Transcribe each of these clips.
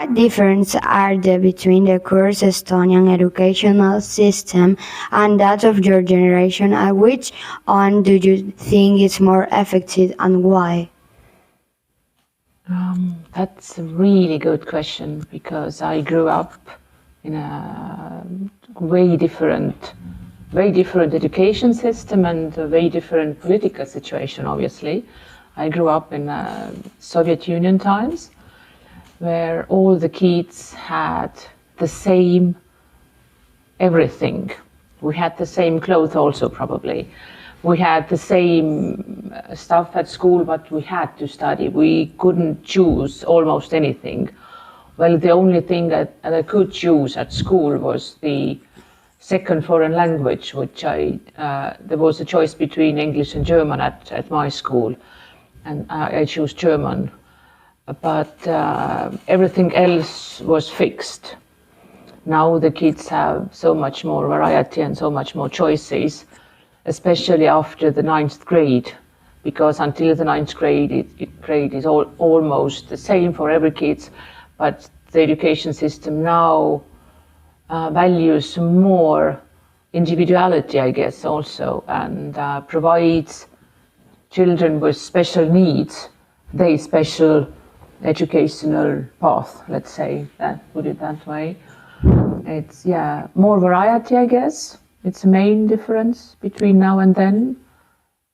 What difference are there between the current Estonian educational system and that of your generation, and which one do you think is more effective and why? That's a really good question, because I grew up in a way different education system and a way different political situation, obviously. I grew up in Soviet Union times, where all the kids had the same everything. We had the same clothes also, probably. We had the same stuff at school, but we had to study. We couldn't choose almost anything. Well, the only thing that I could choose at school was the second foreign language, which there was a choice between English and German at my school, and I chose German. But everything else was fixed. Now the kids have so much more variety and so much more choices, especially after the 9th grade, because until the 9th grade is almost the same for every kid, but the education system now values more individuality, I guess, also, and provides children with special needs their special educational path, let's say, put it that way. It's, more variety, I guess. It's the main difference between now and then,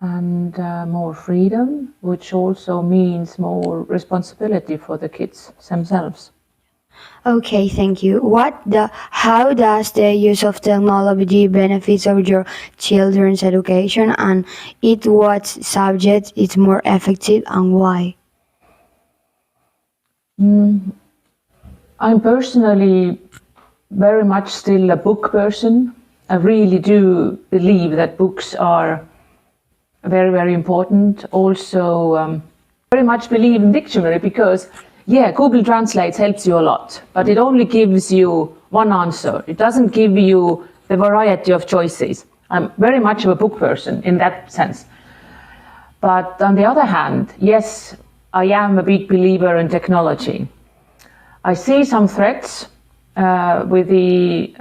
and more freedom, which also means more responsibility for the kids themselves. Okay, thank you. How does the use of technology benefit of your children's education, and what subject is more effective and why? I'm personally very much still a book person. I really do believe that books are very, very important. Also, very much believe in dictionary, because Google Translate helps you a lot, but it only gives you one answer. It doesn't give you the variety of choices. I'm very much of a book person in that sense. But on the other hand, yes, I am a big believer in technology. I see some threats with the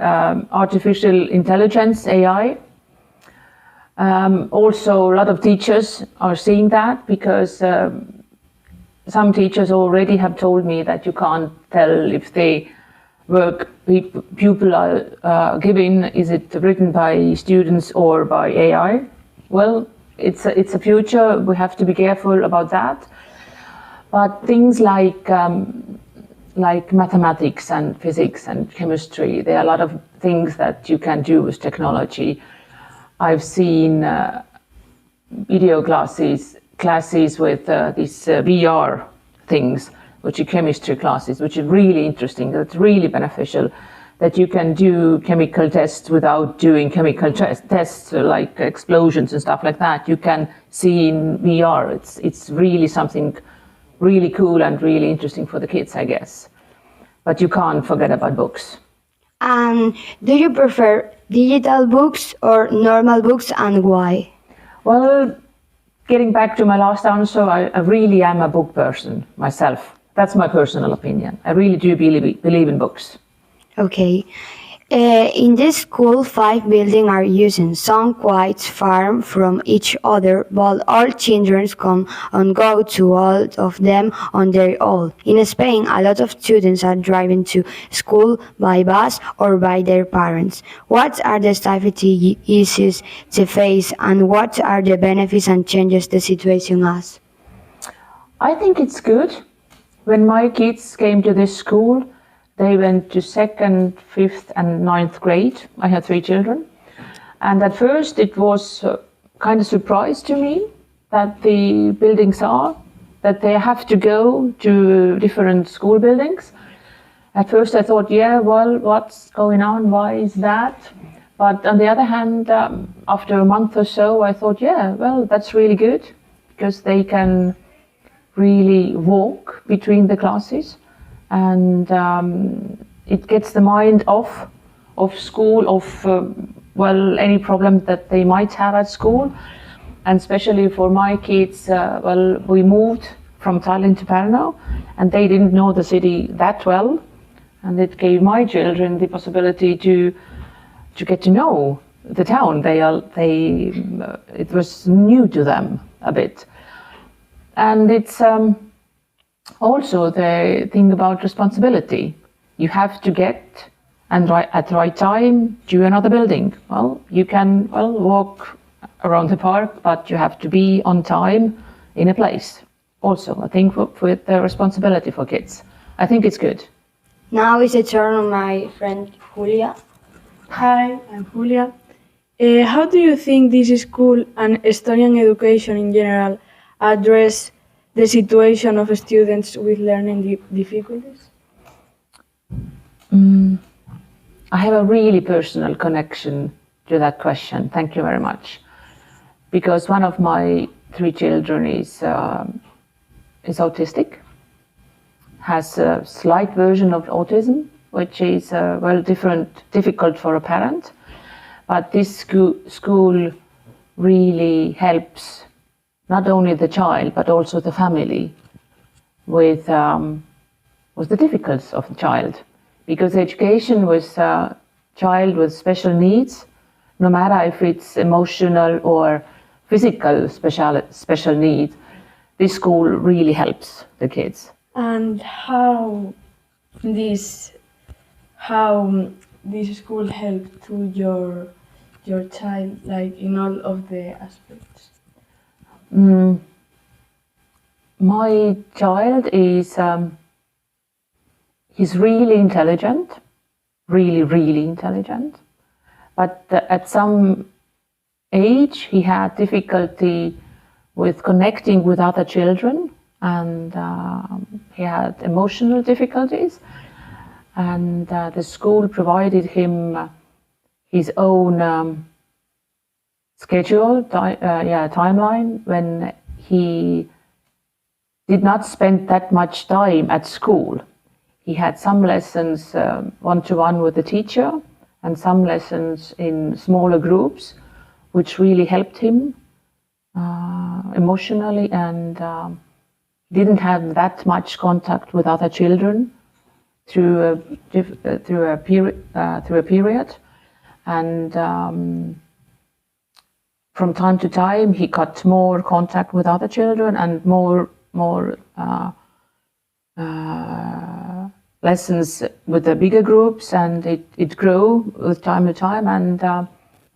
artificial intelligence, AI. Also, a lot of teachers are seeing that, because some teachers already have told me that you can't tell if the work pupil are giving, is it written by students or by AI? Well, it's a future. We have to be careful about that. But things like mathematics and physics and chemistry, there are a lot of things that you can do with technology. I've seen video classes with these VR things, which are chemistry classes, which is really interesting. That's really beneficial, that you can do chemical tests without doing chemical tests like explosions and stuff like that. You can see in VR. It's really something really cool and really interesting for the kids, I guess. But you can't forget about books. And do you prefer digital books or normal books, and why? Well, getting back to my last answer, I really am a book person myself. That's my personal opinion. I really do believe in books. Okay. In this school, 5 buildings are using, some quite far from each other, but all children come and go to all of them on their own. In Spain, a lot of students are driving to school by bus or by their parents. What are the safety issues to face, and what are the benefits and changes the situation has? I think it's good. When my kids came to this school, they went to 2nd, 5th and 9th grade. I had 3 children. And at first it was kind of surprise to me that the buildings that they have to go to different school buildings. At first I thought, what's going on? Why is that? But on the other hand, after a month or so, I thought, that's really good, because they can really walk between the classes. And it gets the mind off of school, any problem that they might have at school. And especially for my kids, we moved from Tallinn to Pärnu, and they didn't know the city that well, and it gave my children the possibility to get to know the town. It was new to them a bit, and it's also the thing about responsibility. You have to get and at the right time to another building. Well, you can walk around the park, but you have to be on time in a place. Also, I think with the responsibility for kids, I think it's good. Now is the turn of my friend Julia. Hi, I'm Julia. How do you think this school and Estonian education in general address the situation of students with learning difficulties? I have a really personal connection to that question. Thank you very much. Because one of my 3 children is autistic, has a slight version of autism, which is difficult for a parent. But this school really helps not only the child but also the family with the difficulties of the child. Because education with a child with special needs, no matter if it's emotional or physical special needs, this school really helps the kids. And how this school helped to your child, like in all of the aspects? My child is he's really intelligent, really intelligent, but at some age he had difficulty with connecting with other children, and he had emotional difficulties, and the school provided him his own schedule, timeline, when he did not spend that much time at school. He had some lessons one-to-one with the teacher and some lessons in smaller groups, which really helped him emotionally, and didn't have that much contact with other children through a period. And from time to time, he got more contact with other children and more lessons with the bigger groups, and it grew with time to time. And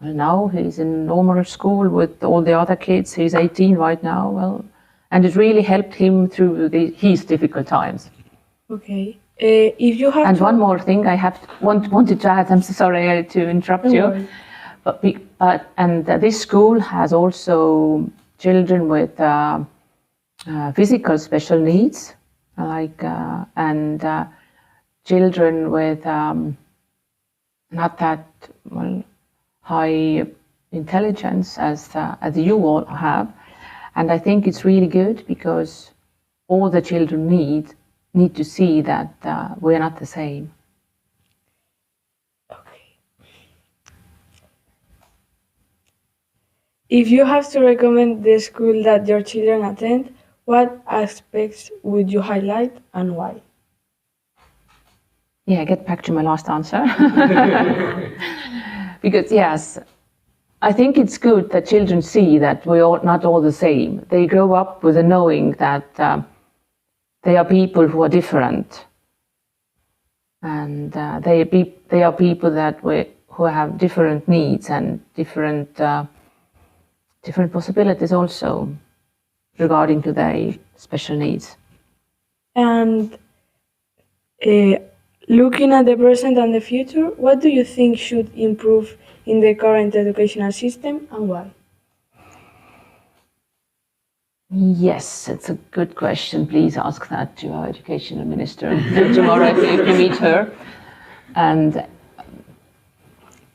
now he's in normal school with all the other kids. He's 18 right now. And it really helped him through his difficult times. Okay. If you have one more thing I wanted to add. I'm so sorry to interrupt you. But this school has also children with physical special needs, and children with not that high intelligence as you all have. And I think it's really good, because all the children need to see that we're not the same. Okay. If you have to recommend the school that your children attend, what aspects would you highlight and why? Yeah, get back to my last answer. Because yes, I think it's good that children see that we're not all the same. They grow up with a knowing that they are people who are different, and they are people who have different needs and different possibilities also regarding to their special needs. And looking at the present and the future, what do you think should improve in the current educational system, and why? Yes, it's a good question. Please ask that to our educational minister tomorrow if you meet her. And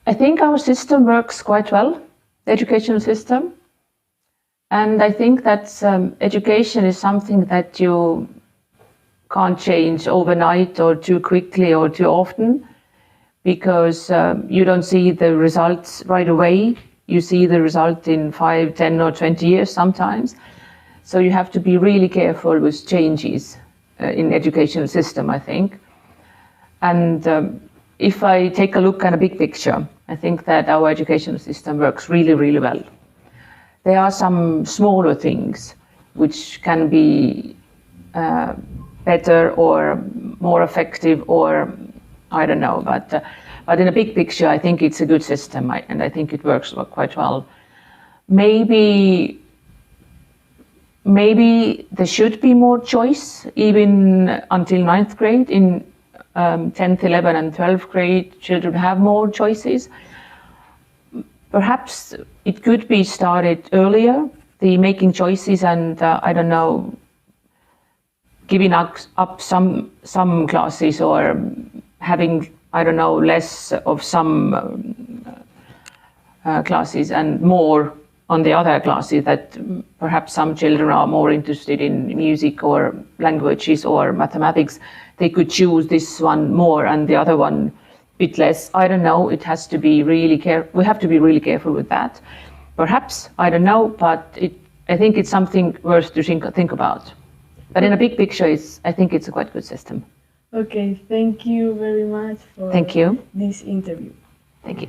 I think our system works quite well, the educational system. And I think that education is something that you can't change overnight or too quickly or too often, because you don't see the results right away. You see the result in 5, 10 or 20 years sometimes. So you have to be really careful with changes in educational system, I think. And if I take a look at a big picture, I think that our educational system works really, really well. There are some smaller things which can be better or more effective, or I don't know, but in a big picture, I think it's a good system, and I think it works quite well. Maybe there should be more choice, even until 9th grade. In 10th, 11th and 12th grade, children have more choices. Perhaps it could be started earlier, the making choices, and I don't know, giving up some classes, or having, I don't know, less of some classes and more on the other classes, that perhaps some children are more interested in music or languages or mathematics. They could choose this one more and the other one a bit less. I don't know. It has to be really we have to be really careful with that. Perhaps, I don't know, but I think it's something worth to think about. But in a big picture, I think it's a quite good system. Okay, thank you very much for Thank you. this interview. Thank you.